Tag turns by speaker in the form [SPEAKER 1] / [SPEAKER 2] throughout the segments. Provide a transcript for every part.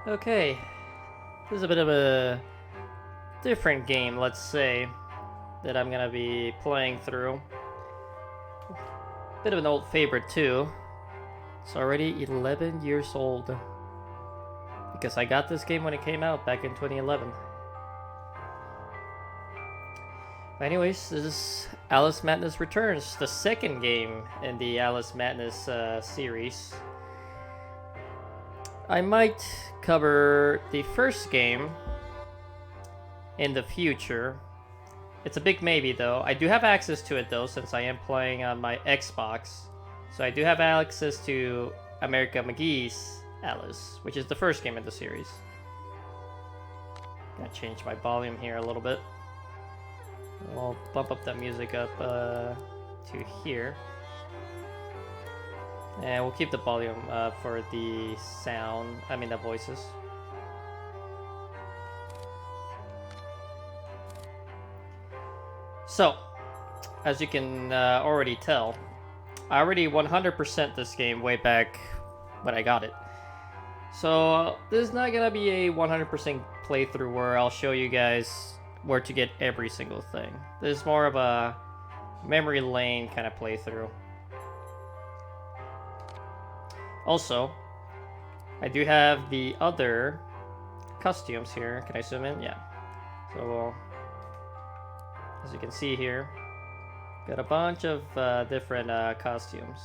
[SPEAKER 1] Okay, this is a bit of a different game, let's say, that I'm gonna be playing through. Bit of an old favorite too. It's already 11 years old. Because I got this game when it came out back in 2011. But anyways, this is Alice Madness Returns, the second game in the Alice Madness series. I might cover the first game in the future. It's a big maybe though. I do have access to it though, since I am playing on my Xbox. So I do have access to America McGee's Alice, which is the first game in the series. Gotta change my volume here a little bit. I'll bump up that music up to here. And we'll keep the volume for the sound, the voices. So, as you can already tell, I already 100% this game way back when I got it. So, this is not gonna be a 100% playthrough where I'll show you guys where to get every single thing. This is more of a memory lane kind of playthrough. Also, I do have the other costumes here. Can I zoom in? Yeah. So, as you can see here, got a bunch of different costumes.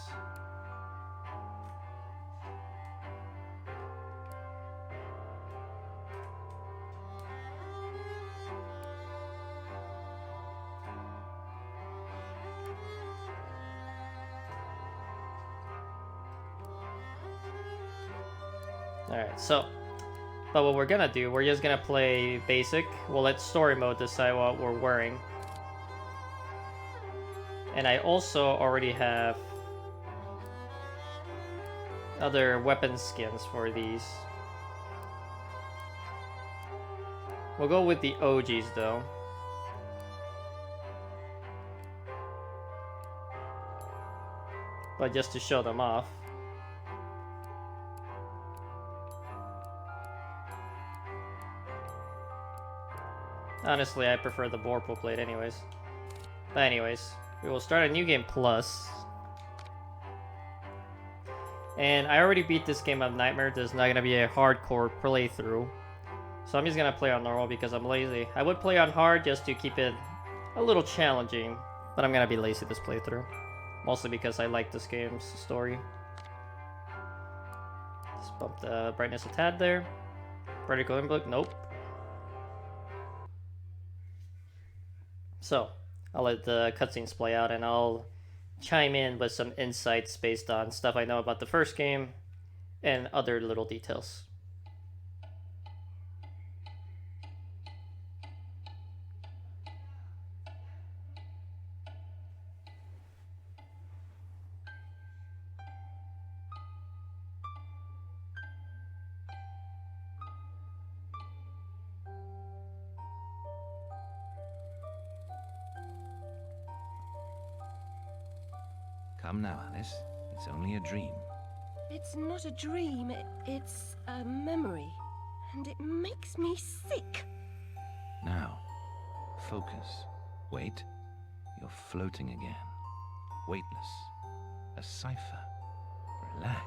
[SPEAKER 1] Alright, so, but what we're gonna do, we're just gonna play basic. We'll let story mode decide what we're wearing. And I also already have other weapon skins for these. We'll go with the OGs though. But just to show them off. Honestly, I prefer the Vorpal blade anyways. But anyways, we will start a new game plus. And I already beat this game of Nightmare. There's not going to be a hardcore playthrough. So I'm just going to play on normal because I'm lazy. I would play on hard just to keep it a little challenging. But I'm going to be lazy this playthrough. Mostly because I like this game's story. Just bump the brightness a tad there. Vertical input, nope. So, I'll let the cutscenes play out and I'll chime in with some insights based on stuff I know about the first game and other little details.
[SPEAKER 2] Come now, Alice. It's only a dream.
[SPEAKER 3] It's not a dream, it's a memory. And it makes me sick.
[SPEAKER 2] Now, focus. Wait. You're floating again. Weightless. A cipher. Relax.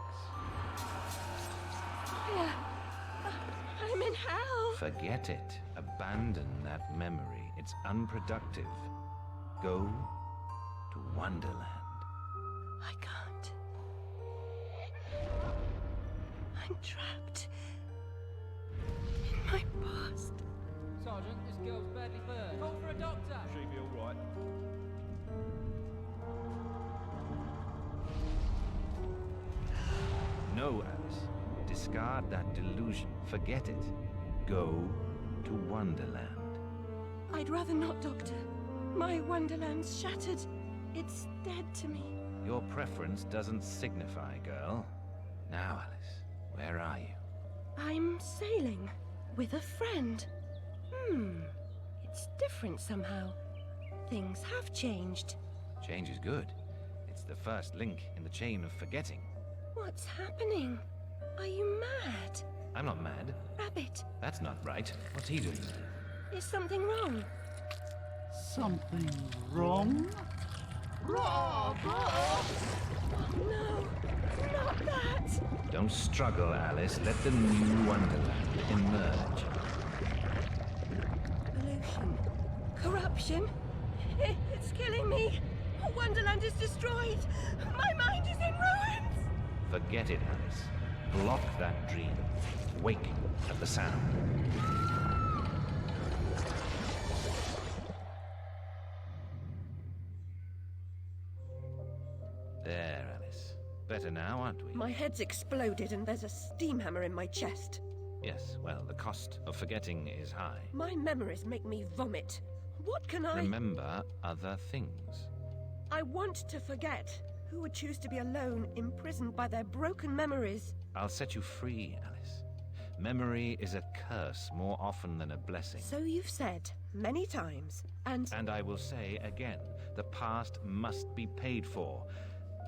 [SPEAKER 3] I'm in hell.
[SPEAKER 2] Forget it. Abandon that memory. It's unproductive. Go to Wonderland.
[SPEAKER 3] I can't. I'm trapped in my past.
[SPEAKER 4] Sergeant, this girl's badly burned. Call for a doctor!
[SPEAKER 5] She'll be alright.
[SPEAKER 2] No, Alice. Discard that delusion. Forget it. Go to Wonderland.
[SPEAKER 3] I'd rather not, Doctor. My Wonderland's shattered. It's dead to me.
[SPEAKER 2] Your preference doesn't signify, girl. Now, Alice, where are you?
[SPEAKER 3] I'm sailing with a friend. It's different somehow. Things have changed.
[SPEAKER 2] Change is good. It's the first link in the chain of forgetting.
[SPEAKER 3] What's happening? Are you mad?
[SPEAKER 2] I'm not mad.
[SPEAKER 3] Rabbit,
[SPEAKER 2] That's not right. What's he doing?
[SPEAKER 3] is something wrong?
[SPEAKER 5] Something wrong?
[SPEAKER 3] Oh no, not that!
[SPEAKER 2] Don't struggle, Alice. Let the new Wonderland emerge.
[SPEAKER 3] Pollution. Corruption. It's killing me. Wonderland is destroyed. My mind is in ruins.
[SPEAKER 2] Forget it, Alice. Block that dream. Wake at the sound. There, Alice. Better now, aren't we?
[SPEAKER 3] My head's exploded and there's a steam hammer in my chest.
[SPEAKER 2] Yes, well, the cost of forgetting is high.
[SPEAKER 3] My memories make me vomit. What can I...
[SPEAKER 2] Remember other things.
[SPEAKER 3] I want to forget. Who would choose to be alone, imprisoned by their broken memories?
[SPEAKER 2] I'll set you free, Alice. Memory is a curse more often than a blessing.
[SPEAKER 3] So you've said many times, and...
[SPEAKER 2] And I will say again, the past must be paid for.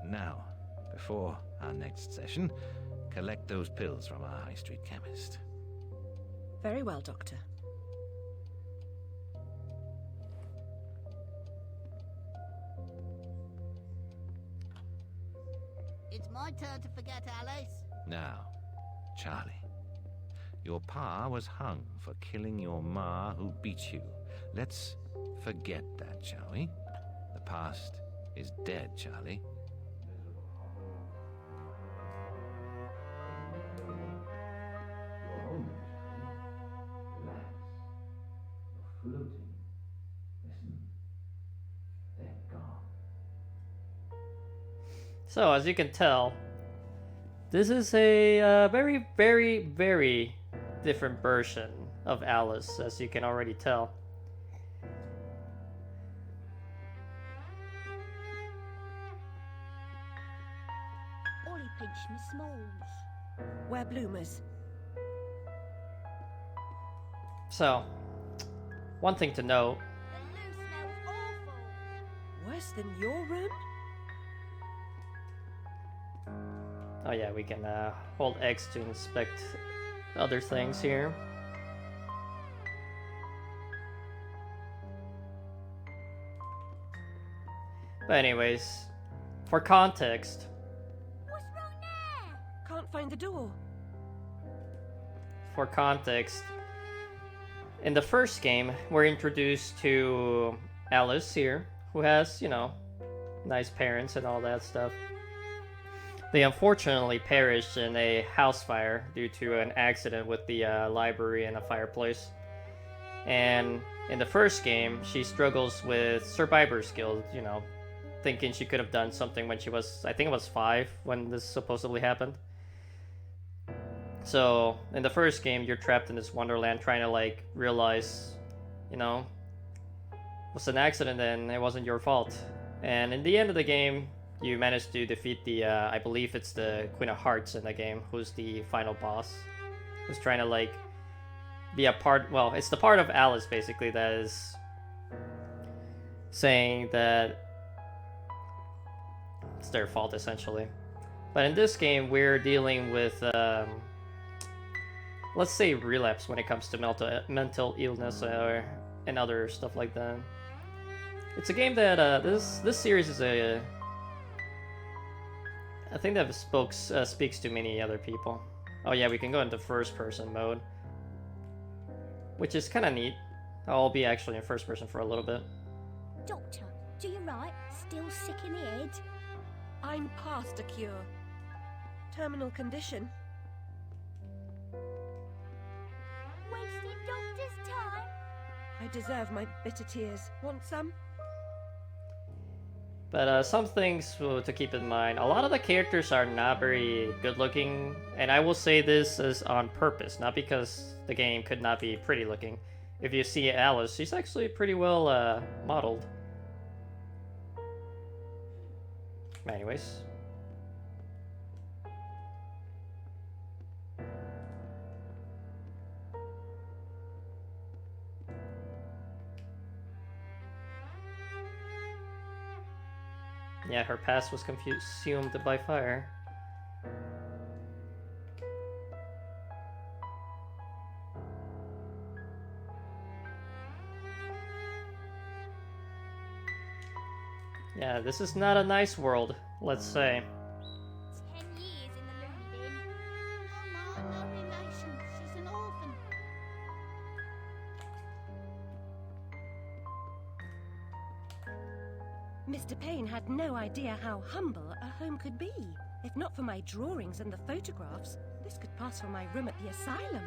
[SPEAKER 2] Now, before our next session, collect those pills from our high street chemist.
[SPEAKER 3] Very well, Doctor.
[SPEAKER 6] It's my turn to forget, Alice.
[SPEAKER 2] Now, Charlie, your pa was hung for killing your ma who beat you. Let's forget that, shall we? The past is dead, Charlie.
[SPEAKER 1] So, as you can tell, this is a very, very, very different version of Alice, as you can already tell.
[SPEAKER 6] Ollie pinched me smalls.
[SPEAKER 3] We're bloomers.
[SPEAKER 1] So, one thing to note,
[SPEAKER 6] The loo smells awful.
[SPEAKER 3] Worse than your room?
[SPEAKER 1] oh yeah, we can hold X to inspect other things here. But anyways, for context,
[SPEAKER 6] What's wrong there?
[SPEAKER 3] Can't find the door.
[SPEAKER 1] In the first game, we're introduced to Alice here, who has, you know, nice parents and all that stuff. They unfortunately perished in a house fire due to an accident with the library and a fireplace. And in the first game, she struggles with survivor skills, you know, thinking she could have done something when she was, I think it was 5 when this supposedly happened. So, in the first game, you're trapped in this wonderland trying to, like, realize, you know, it was an accident and it wasn't your fault. And in the end of the game, you manage to defeat the, I believe it's the Queen of Hearts in the game, who's the final boss. Who's trying to, like, be a part, well, it's the part of Alice, basically, that is saying that it's their fault, essentially. But in this game, we're dealing with, let's say, relapse when it comes to mental illness and other stuff like that. It's a game that, this series is I think that speaks to many other people. Oh yeah, we can go into first person mode, which is kind of neat. I'll be actually in first person for a little bit.
[SPEAKER 6] Doctor, do you right? Still sick in the head?
[SPEAKER 3] I'm past a cure. Terminal condition.
[SPEAKER 6] Wasted doctor's time?
[SPEAKER 3] I deserve my bitter tears. Want some?
[SPEAKER 1] But some things to keep in mind. A lot of the characters are not very good looking, and I will say this is on purpose, not because the game could not be pretty looking. If you see Alice, she's actually pretty well modeled. Anyways. Yeah, her past was consumed by fire. Yeah, this is not a nice world, let's say.
[SPEAKER 6] 10 years in the loony bin. Oh, no relation. She's an orphan.
[SPEAKER 3] Mr. Payne had no idea how humble a home could be. If not for my drawings and the photographs, this could pass for my room at the asylum.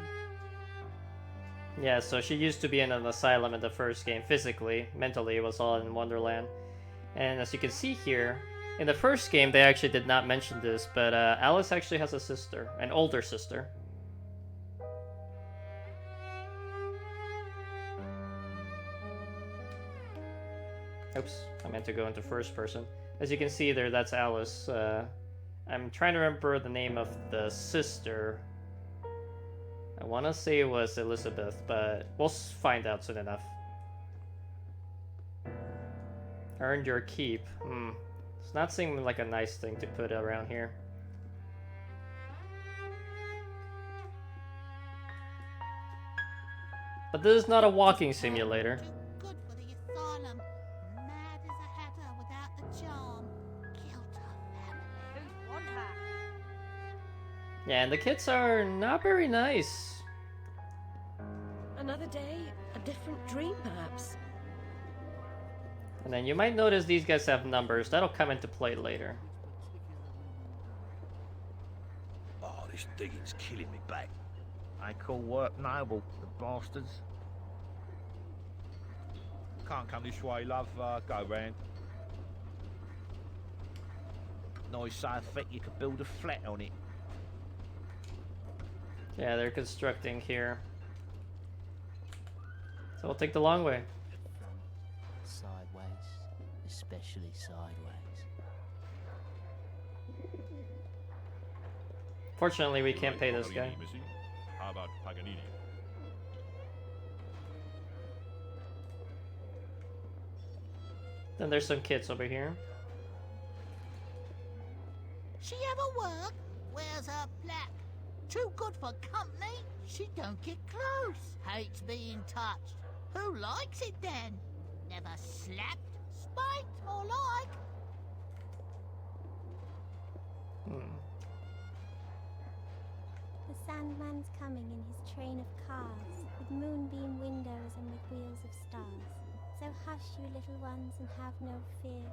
[SPEAKER 1] Yeah, so she used to be in an asylum in the first game. Physically, mentally, it was all in Wonderland. And as you can see here, in the first game they actually did not mention this, but Alice actually has a sister, an older sister. Oops, I meant to go into first person. As you can see there, that's Alice. I'm trying to remember the name of the sister. I want to say it was Elizabeth, but we'll find out soon enough. Earned your keep. It's not seeming like a nice thing to put around here. But this is not a walking simulator.
[SPEAKER 6] Too good for the asylum. Mad as a hatter without the charm. Killed her family.
[SPEAKER 3] Who'd want her?
[SPEAKER 1] Yeah, and the kids are not very nice.
[SPEAKER 3] Another day, a different dream, perhaps.
[SPEAKER 1] And then you might notice these guys have numbers. That'll come into play later.
[SPEAKER 2] Oh, this digging's killing me back. They call work noble, the bastards. Can't come this way, love. Go round. Nice, so thick you could build a flat on it.
[SPEAKER 1] Yeah, they're constructing here. So we'll take the long way.
[SPEAKER 7] Sideways, especially sideways.
[SPEAKER 1] Fortunately, we can't pay this guy.
[SPEAKER 8] How about Paganini?
[SPEAKER 1] Then there's some kids over here.
[SPEAKER 7] She ever work? Where's her plaque? Too good for company? She don't get close. Hates being touched. Who likes it then? Never slapped? Spanked, more like.
[SPEAKER 9] The Sandman's coming in his train of cars, with moonbeam windows and with wheels of stars. So hush, you little ones, and have no fear.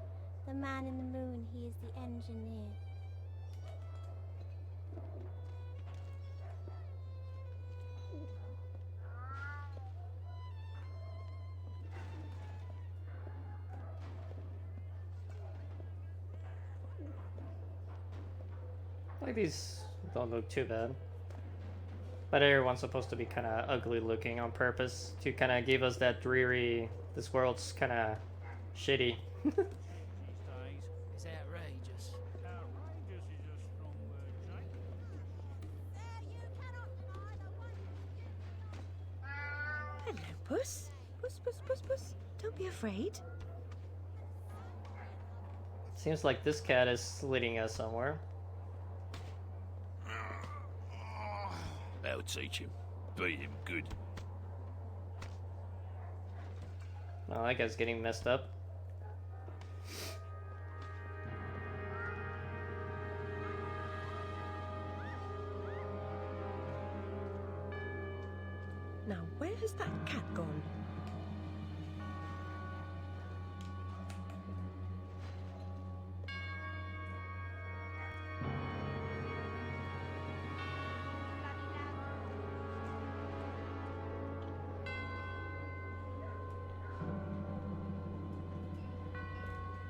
[SPEAKER 9] The man in the moon, he is the engineer.
[SPEAKER 1] Like these don't look too bad. But everyone's supposed to be kind of ugly looking on purpose to kind of give us that dreary, this world's kind of shitty.
[SPEAKER 4] These days, it's outrageous.
[SPEAKER 5] Outrageous is a strong word, Jake.
[SPEAKER 3] Hello, Puss. Puss, Puss, Puss, Puss. Don't be afraid.
[SPEAKER 1] Seems like this cat is leading us somewhere.
[SPEAKER 8] That'll teach him. Beat him good.
[SPEAKER 1] Oh, that guy's getting messed up.
[SPEAKER 3] Now, where has that cat gone?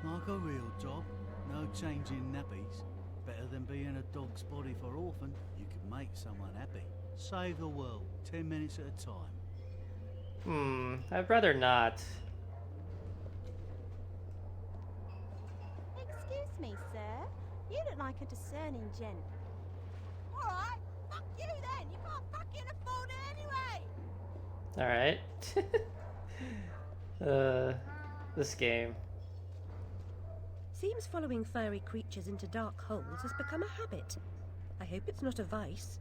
[SPEAKER 5] Like a real job, no changing nappies. Better than being a dog's body for orphan. You can make someone happy. Save the world, 10 minutes at a time.
[SPEAKER 1] I'd rather not.
[SPEAKER 9] Excuse me, sir. You look like a discerning gent.
[SPEAKER 7] Alright, fuck you then. You can't fucking afford it anyway.
[SPEAKER 1] Alright. This game.
[SPEAKER 3] Seems following furry creatures into dark holes has become a habit. I hope it's not a vice.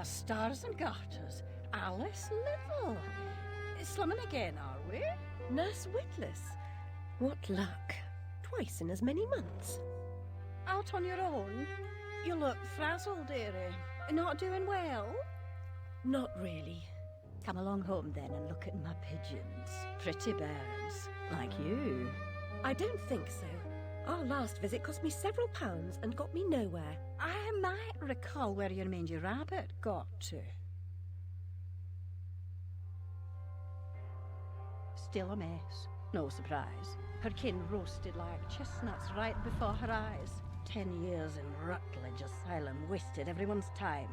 [SPEAKER 10] My stars and garters, Alice Little. Slumming again, are we?
[SPEAKER 3] Nurse Witless. What luck. Twice in as many months.
[SPEAKER 10] Out on your own? You look frazzled, dearie. Not doing well?
[SPEAKER 3] Not really.
[SPEAKER 10] Come along home then and look at my pigeons. Pretty birds, like you.
[SPEAKER 3] I don't think so. Our last visit cost me several pounds and got me nowhere.
[SPEAKER 10] I might recall where your mangy rabbit got to. Still a mess. No surprise. Her kin roasted like chestnuts right before her eyes. 10 years in Rutledge Asylum wasted everyone's time.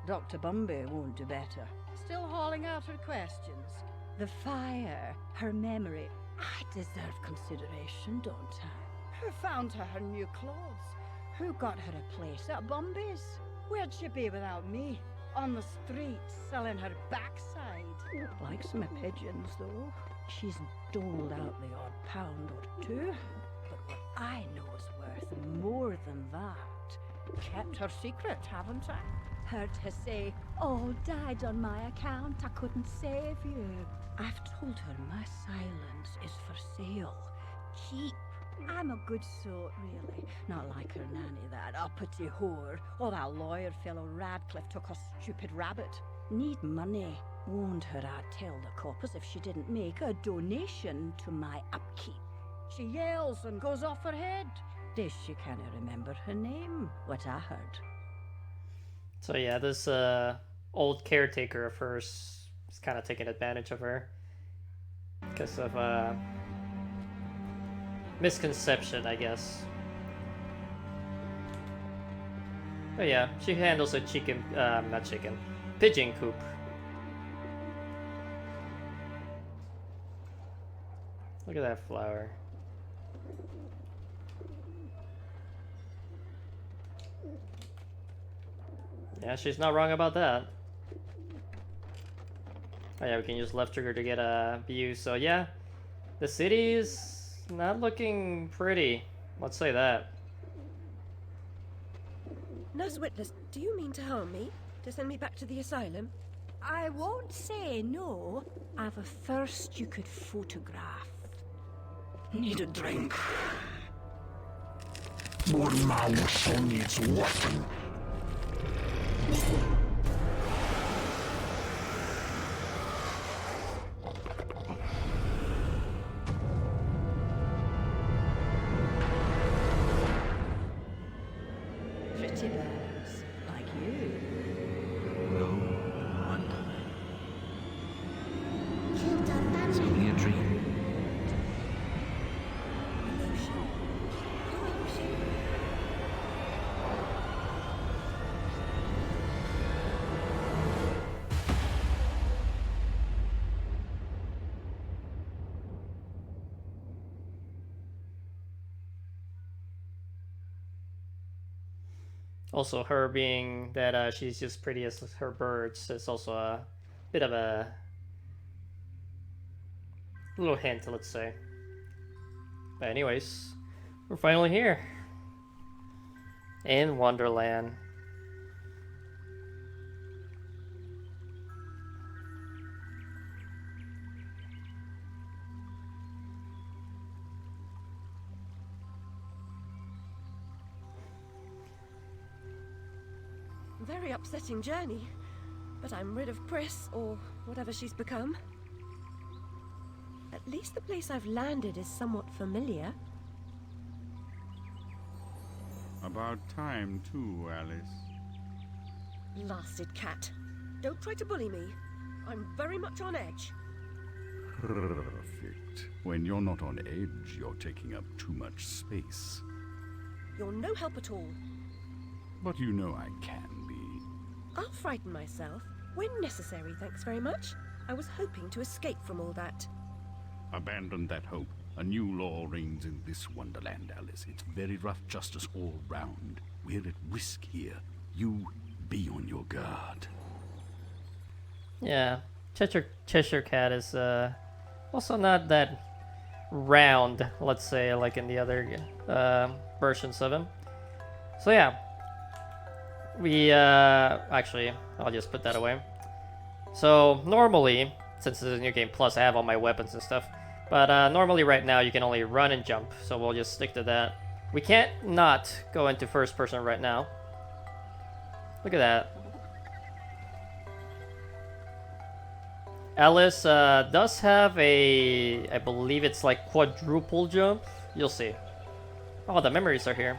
[SPEAKER 10] Dr. Bumby won't do better. Still hauling out her questions. The fire, her memory. I deserve consideration, don't I? Who found her new clothes? Who got her a place at Bumby's? Where'd she be without me? On the streets, selling her backside. Like some pigeons, though. She's doled out the odd pound or two. But what I know is worth more than that. Kept her secret, haven't I? Heard her say, "Oh, died on my account, I couldn't save you." I've told her my silence is for sale. Cheap. I'm a good sort, really. Not like her nanny, that uppity whore. Or that lawyer fellow Radcliffe took a stupid rabbit. Need money. Warned her I'd tell the coppers if she didn't make a donation to my upkeep. She yells and goes off her head. This she can't remember her name, what I heard.
[SPEAKER 1] So yeah, this old caretaker of hers is kind of taking advantage of her because of misconception, I guess. But yeah, she handles a pigeon coop. Look at that flower. Yeah, she's not wrong about that. Oh yeah, we can use left trigger to get a view. So yeah, the city is not looking pretty. Let's say that.
[SPEAKER 3] Nurse Witless, do you mean to harm me? To send me back to the asylum?
[SPEAKER 10] I won't say no. I've a thirst you could photograph. Need a drink.
[SPEAKER 11] More mouse on its weapon.
[SPEAKER 10] Pretty birds, like you.
[SPEAKER 2] No wonder.
[SPEAKER 6] It's
[SPEAKER 2] Only a dream.
[SPEAKER 1] Also, her being that she's just pretty as her birds is also a bit of a little hint, let's say. But anyways, we're finally here in Wonderland.
[SPEAKER 3] Very upsetting journey, but I'm rid of Pris, or whatever she's become. At least the place I've landed is somewhat familiar.
[SPEAKER 12] About time, too, Alice.
[SPEAKER 3] Blasted cat. Don't try to bully me. I'm very much on edge.
[SPEAKER 12] Perfect. When you're not on edge, you're taking up too much space.
[SPEAKER 3] You're no help at all.
[SPEAKER 12] But you know I can be.
[SPEAKER 3] I'll frighten myself when necessary, thanks very much. I was hoping to escape from all that.
[SPEAKER 12] Abandon that hope. A new law reigns in this wonderland, Alice. It's very rough justice all round. We're at risk here. You be on your guard.
[SPEAKER 1] Yeah, Cheshire Cat is also not that round, let's say, like in the other versions of him. So yeah, we actually, I'll just put that away. So normally, since this is a new game, plus I have all my weapons and stuff, but normally right now you can only run and jump, so we'll just stick to that. We can't not go into first person right now. Look at that. Alice does have a, I believe it's like quadruple jump. You'll see. Oh, the memories are here.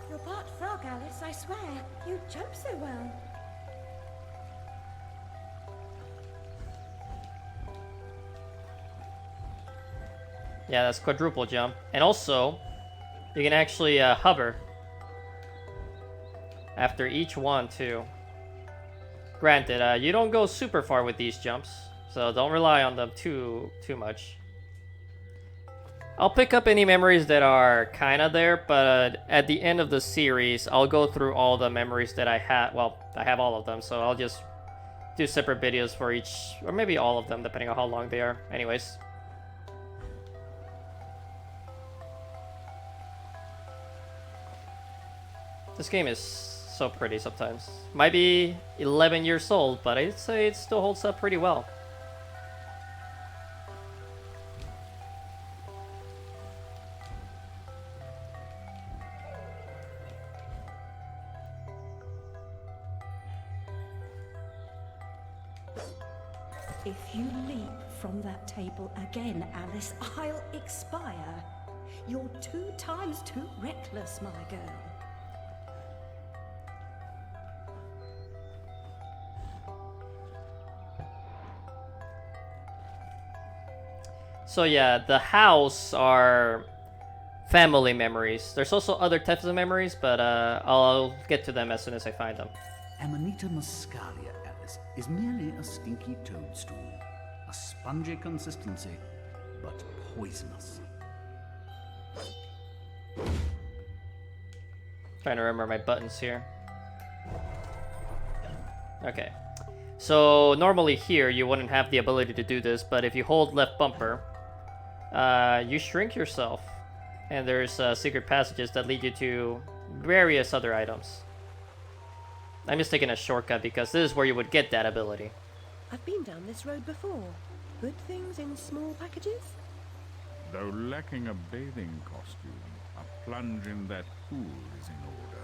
[SPEAKER 3] You're part frog, Alice, I swear. You jump so well.
[SPEAKER 1] Yeah, that's quadruple jump. And also, you can actually hover after each one too. Granted, you don't go super far with these jumps, so don't rely on them too much. I'll pick up any memories that are kind of there, but at the end of the series, I'll go through all the memories that I had. Well, I have all of them, so I'll just do separate videos for each, or maybe all of them, depending on how long they are. Anyways. This game is so pretty sometimes. Might be 11 years old, but I'd say it still holds up pretty well.
[SPEAKER 10] If you leap from that table again, Alice, I'll expire. You're 2 times too reckless, my girl.
[SPEAKER 1] So yeah, the house are family memories. There's also other types of memories, but I'll get to them as soon as I find them.
[SPEAKER 12] Amanita Muscaria, Alice, is merely a stinky toadstool. A spongy consistency, but poisonous.
[SPEAKER 1] Trying to remember my buttons here. Okay. So normally here you wouldn't have the ability to do this, but if you hold left bumper, you shrink yourself, and there's secret passages that lead you to various other items. I'm just taking a shortcut because this is where you would get that ability.
[SPEAKER 3] I've been down this road before. Good things in small packages?
[SPEAKER 12] Though lacking a bathing costume, a plunge in that pool is in order.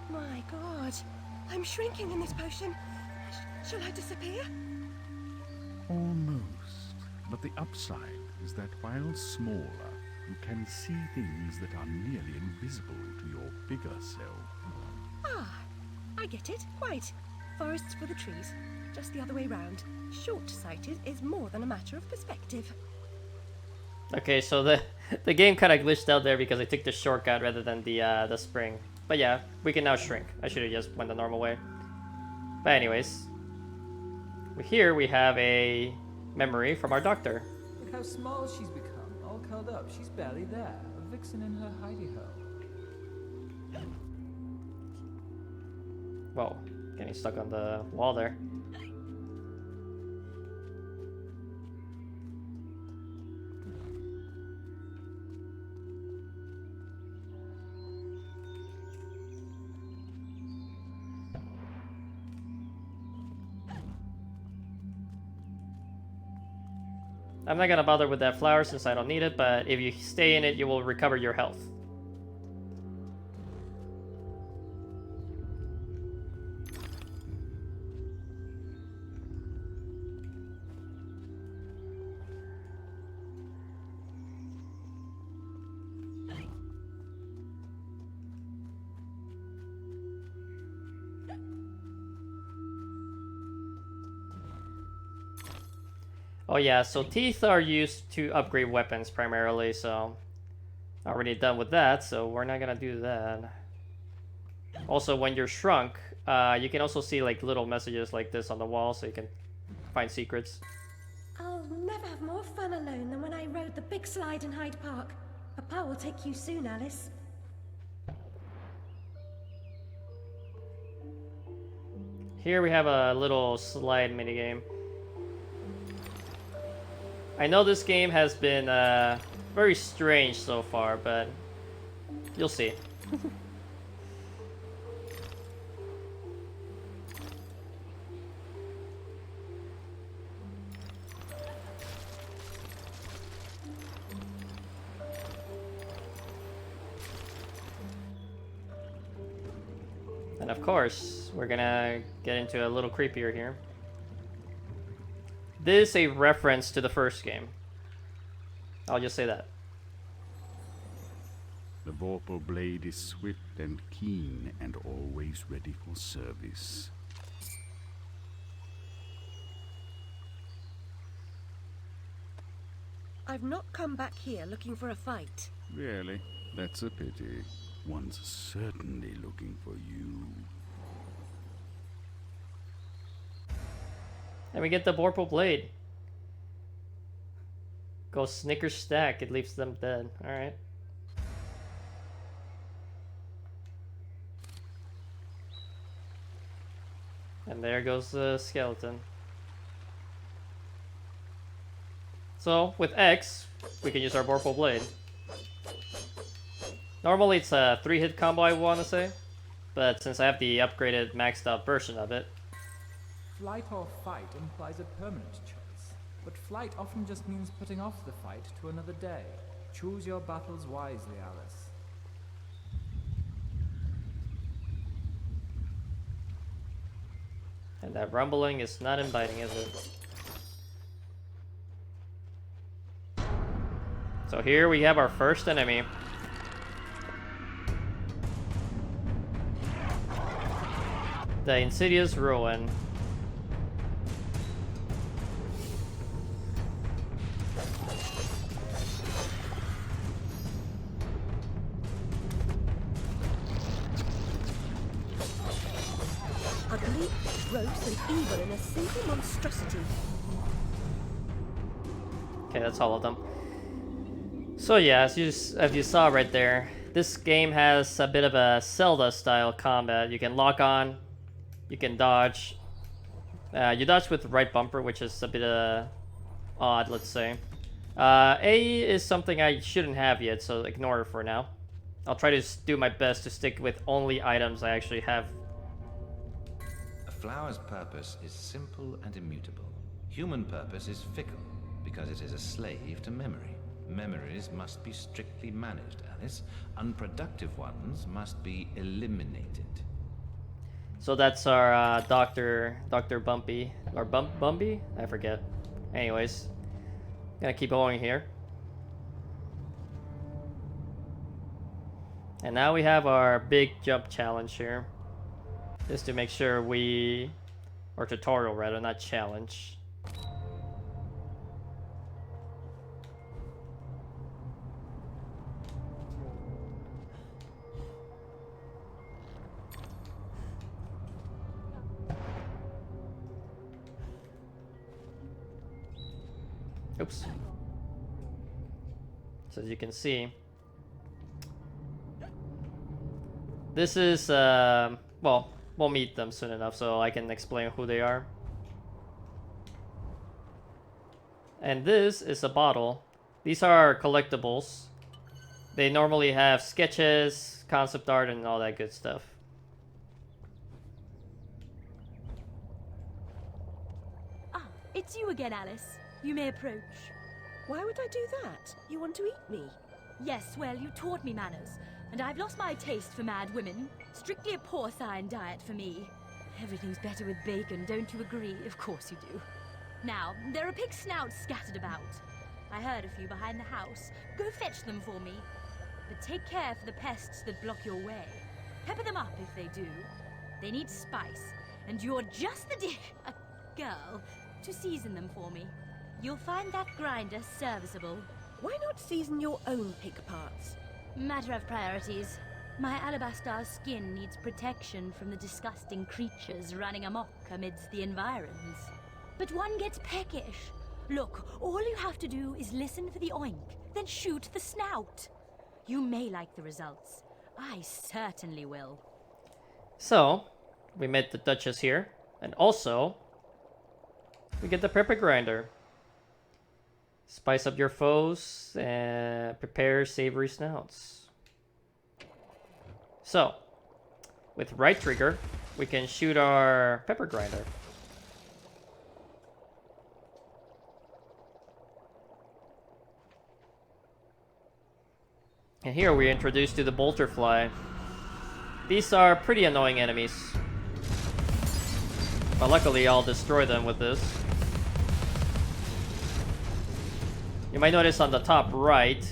[SPEAKER 3] My God, I'm shrinking in this potion. Shall I disappear?
[SPEAKER 12] Almost. But the upside is that while smaller, you can see things that are nearly invisible to your bigger self.
[SPEAKER 3] Ah, I get it. Quite. Forests for the trees. Just the other way round. Short-sighted is more than a matter of perspective.
[SPEAKER 1] Okay, so the game kind of glitched out there because I took the shortcut rather than the spring. But yeah, we can now shrink. I should have just went the normal way. But anyways, here we have a memory from our doctor.
[SPEAKER 4] Look how small she's become. All curled up. She's barely there. A vixen in her hidey-hole.
[SPEAKER 1] Whoa, getting stuck on the wall there. I'm not gonna bother with that flower since I don't need it, but if you stay in it, you will recover your health. Oh yeah, so teeth are used to upgrade weapons primarily, so already done with that, so we're not gonna do that. Also, when you're shrunk, you can also see like little messages like this on the wall, so you can find secrets.
[SPEAKER 3] I'll never have more fun alone than when I rode the big slide in Hyde Park. Papa will take you soon, Alice.
[SPEAKER 1] Here we have a little slide minigame. I know this game has been very strange so far, but you'll see. And of course, we're gonna get into a little creepier here. This is a reference to the first game. I'll just say that.
[SPEAKER 12] The Vorpal blade is swift and keen and always ready for service.
[SPEAKER 3] I've not come back here looking for a fight.
[SPEAKER 12] Really? That's a pity. One's certainly looking for you.
[SPEAKER 1] And we get the Vorpal blade. Go Snickers stack, it leaves them dead. Alright. And there goes the skeleton. So, with X, we can use our Vorpal blade. Normally it's a 3-hit combo, I want to say. But since I have the upgraded, maxed out version of it.
[SPEAKER 4] Flight or fight implies a permanent choice. But flight often just means putting off the fight to another day. Choose your battles wisely, Alice.
[SPEAKER 1] And that rumbling is not inviting, is it? So here we have our first enemy. The Insidious Ruin.
[SPEAKER 3] Ugly, gross, and evil in a single monstrosity.
[SPEAKER 1] Okay, that's all of them. So yeah, as you saw right there, this game has a bit of a Zelda-style combat. You can lock on, you can dodge. You dodge with the right bumper, which is a bit odd, let's say. A is something I shouldn't have yet, so ignore it for now. I'll try to do my best to stick with only items I actually have.
[SPEAKER 2] A flower's purpose is simple and immutable. Human purpose is fickle, because it is a slave to memory. Memories must be strictly managed, Alice. Unproductive ones must be eliminated.
[SPEAKER 1] So that's our Dr. Bumpy, or Bumpy? I forget. Anyways, gonna keep going here. And now we have our big jump challenge here. Just to make sure or tutorial rather, not challenge. Oops. So as you can see, this is, well, we'll meet them soon enough so I can explain who they are. And this is a bottle. These are collectibles. They normally have sketches, concept art, and all that good stuff.
[SPEAKER 13] Ah, it's you again, Alice. You may approach.
[SPEAKER 3] Why would I do that? You want to eat me?
[SPEAKER 13] Yes, well, you taught me manners, and I've lost my taste for mad women. Strictly a porcine diet for me. Everything's better with bacon, don't you agree? Of course you do. Now, there are pig snouts scattered about. I heard a few behind the house. Go fetch them for me. But take care for the pests that block your way. Pepper them up if they do. They need spice, and you're just the girl to season them for me. You'll find that grinder serviceable.
[SPEAKER 3] Why not season your own pig parts?
[SPEAKER 13] Matter of priorities. My alabaster skin needs protection from the disgusting creatures running amok amidst the environs. But one gets peckish. Look, all you have to do is listen for the oink, then shoot the snout. You may like the results. I certainly will.
[SPEAKER 1] So, we met the Duchess here, and also, we get the pepper grinder. Spice up your foes and prepare savory snouts. So, with right trigger, we can shoot our pepper grinder. And here we're introduced to the Bolterfly. These are pretty annoying enemies. But luckily I'll destroy them with this. You might notice on the top right,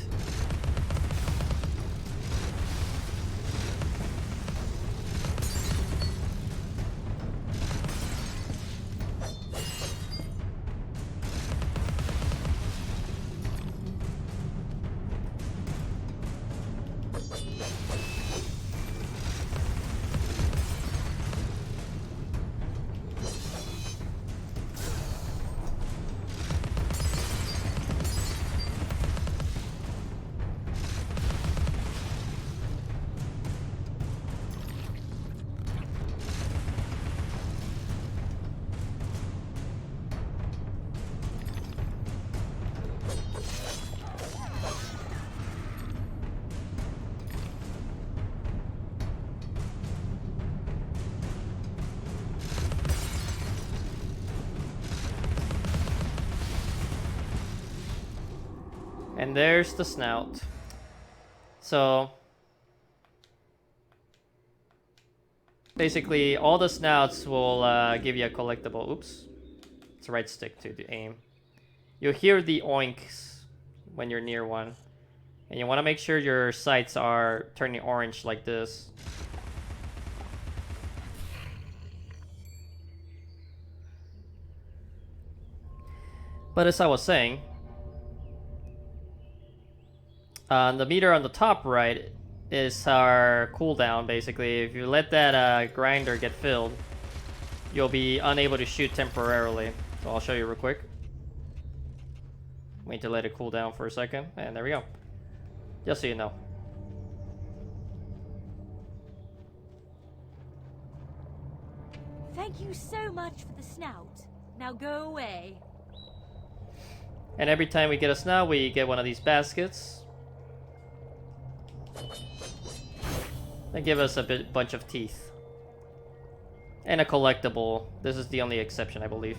[SPEAKER 1] and there's the snout. So basically all the snouts will give you a collectible. Oops, it's right stick to aim. You'll hear the oinks when you're near one, and you want to make sure your sights are turning orange like this. But as I was saying, the meter on the top right is our cooldown, basically. If you let that grinder get filled, you'll be unable to shoot temporarily. So I'll show you real quick. Wait to let it cool down for a second, and there we go. Just so you know.
[SPEAKER 13] Thank you so much for the snout. Now go away.
[SPEAKER 1] And every time we get a snout, we get one of these baskets. They give us a bunch of teeth. And a collectible. This is the only exception, I believe.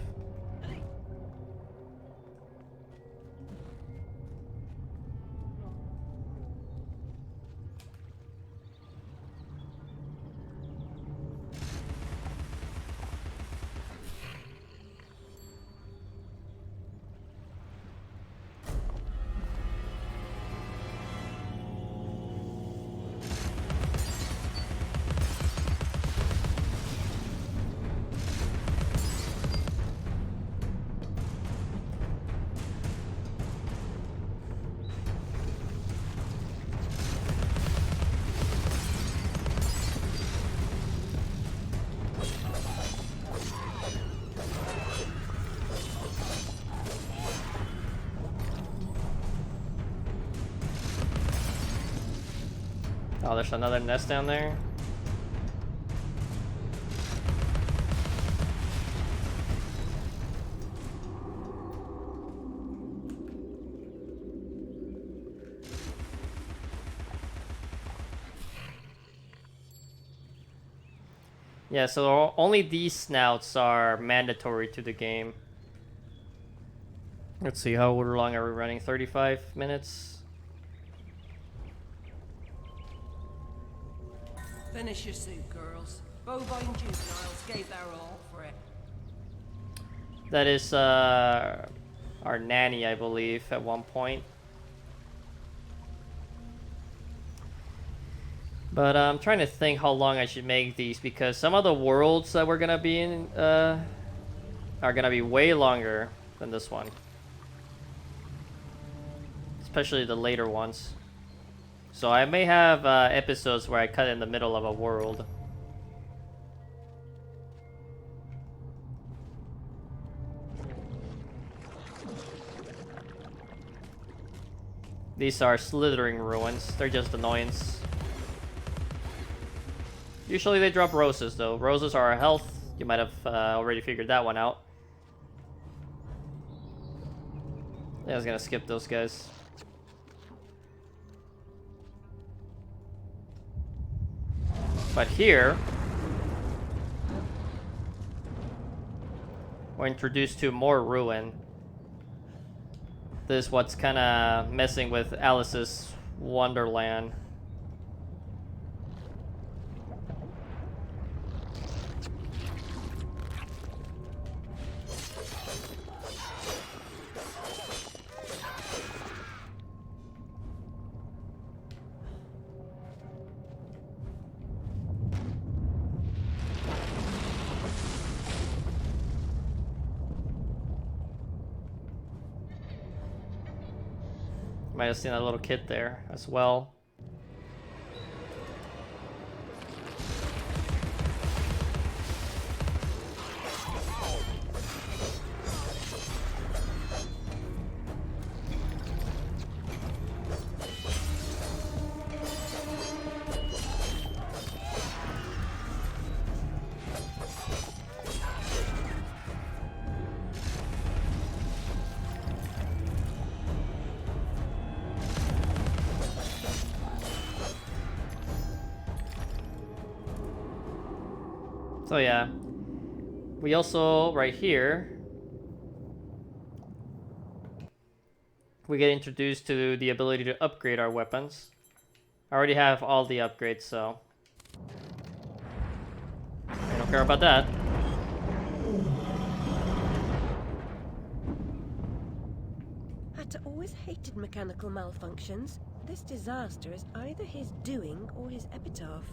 [SPEAKER 1] Oh, there's another nest down there. Yeah, so only these snouts are mandatory to the game. Let's see, how long are we running? 35 minutes?
[SPEAKER 14] Finish your soup, girls. Bovine juveniles gave their all for it.
[SPEAKER 1] That is our nanny, I believe, at one point. But I'm trying to think how long I should make these, because some of the worlds that we're gonna be in are gonna be way longer than this one. Especially the later ones. So I may have episodes where I cut in the middle of a world. These are slithering ruins. They're just annoyance. Usually they drop roses though. Roses are our health. You might have already figured that one out. Yeah, I was gonna skip those guys. But here, we're introduced to more ruin. This is what's kind of messing with Alice's Wonderland. Might have seen that little kid there as well. So yeah, we also, right here, we get introduced to the ability to upgrade our weapons. I already have all the upgrades, so I don't care about that.
[SPEAKER 3] Hatter always hated mechanical malfunctions. This disaster is either his doing or his epitaph.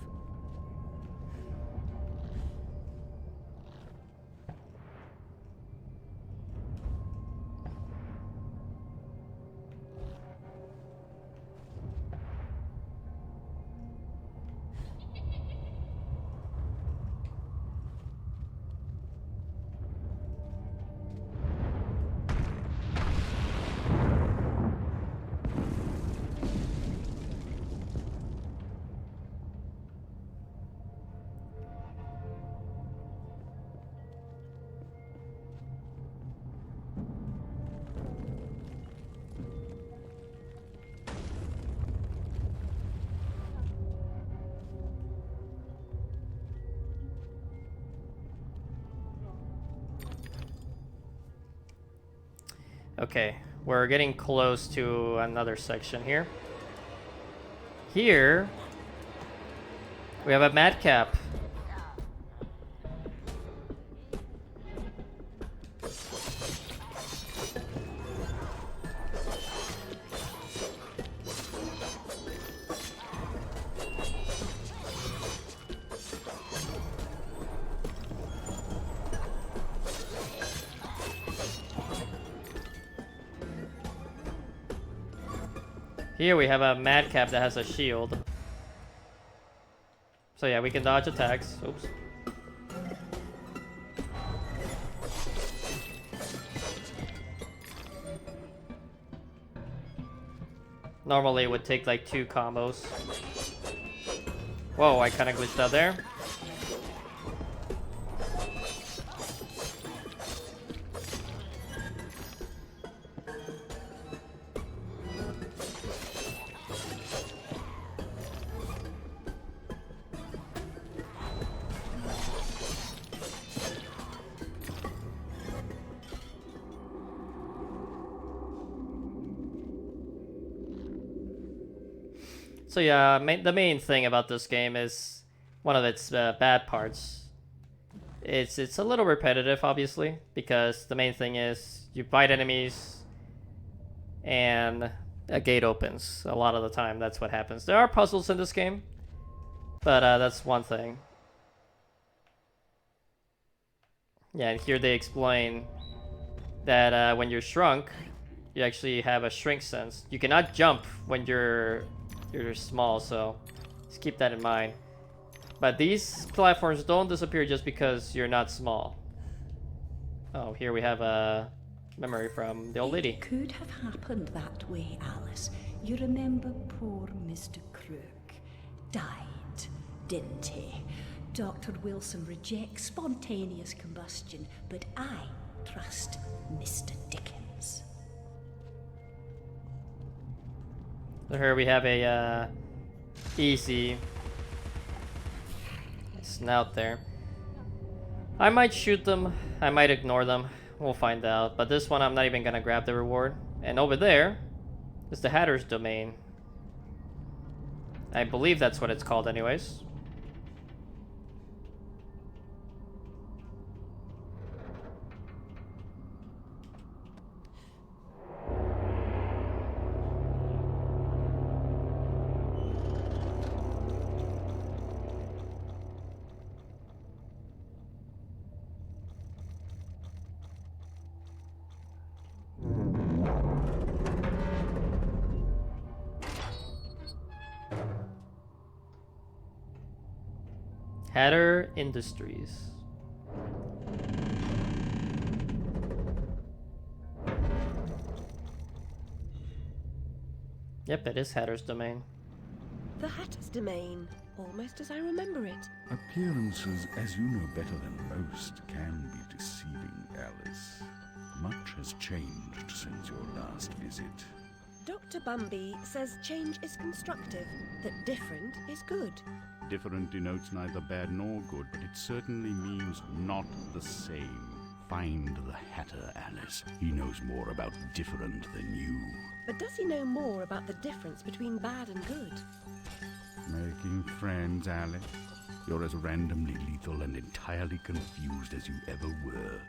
[SPEAKER 1] Okay, we're getting close to another section here. Here, we have a madcap. Here we have a madcap that has a shield. So yeah, we can dodge attacks. Oops. Normally it would take like 2 combos. Whoa, I kind of glitched out there. So yeah, the main thing about this game is one of its bad parts. It's a little repetitive, obviously, because the main thing is you fight enemies and a gate opens. A lot of the time, that's what happens. There are puzzles in this game, but that's one thing. Yeah, and here they explain that when you're shrunk, you actually have a shrink sense. You cannot jump when you're small, so just keep that in mind. But these platforms don't disappear just because you're not small. Oh, here we have a memory from the old lady.
[SPEAKER 15] It could have happened that way, Alice. You remember poor Mr. Crook died, didn't he? Dr. Wilson rejects spontaneous combustion, but I trust Mr. Dickens.
[SPEAKER 1] So here we have a easy snout there. I might shoot them, I might ignore them, we'll find out. But this one I'm not even gonna grab the reward. And over there is the Hatter's Domain. I believe that's what it's called anyways. Hatter Industries. Yep, it is Hatter's Domain.
[SPEAKER 3] The Hatter's Domain, almost as I remember it.
[SPEAKER 12] Appearances, as you know better than most, can be deceiving, Alice. Much has changed since your last visit.
[SPEAKER 3] Dr. Bumby says change is constructive, that different is good.
[SPEAKER 12] Different denotes neither bad nor good, but it certainly means not the same. Find the Hatter, Alice. He knows more about different than you.
[SPEAKER 3] But does he know more about the difference between bad and good?
[SPEAKER 12] Making friends, Alice. You're as randomly lethal and entirely confused as you ever were.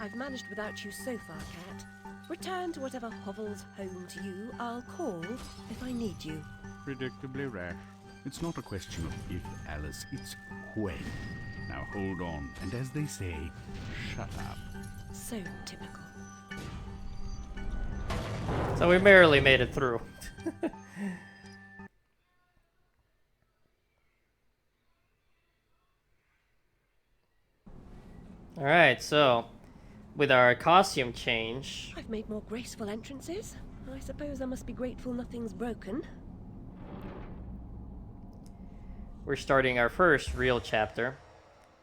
[SPEAKER 3] I've managed without you so far, Cat. Return to whatever hovels home to you. I'll call if I need you.
[SPEAKER 12] Predictably rash. It's not a question of if, Alice, it's when. Now hold on, and as they say, shut up.
[SPEAKER 3] So typical.
[SPEAKER 1] So we barely made it through. Alright, so with our costume change,
[SPEAKER 3] I've made more graceful entrances. I suppose I must be grateful nothing's broken.
[SPEAKER 1] we're starting our first real chapter.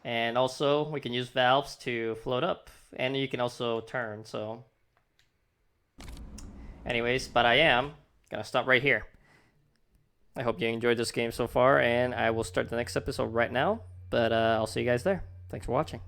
[SPEAKER 1] And also, we can use valves to float up. And you can also turn, so... Anyways, but I am gonna stop right here. I hope you enjoyed this game so far, and I will start the next episode right now. But I'll see you guys there. Thanks for watching.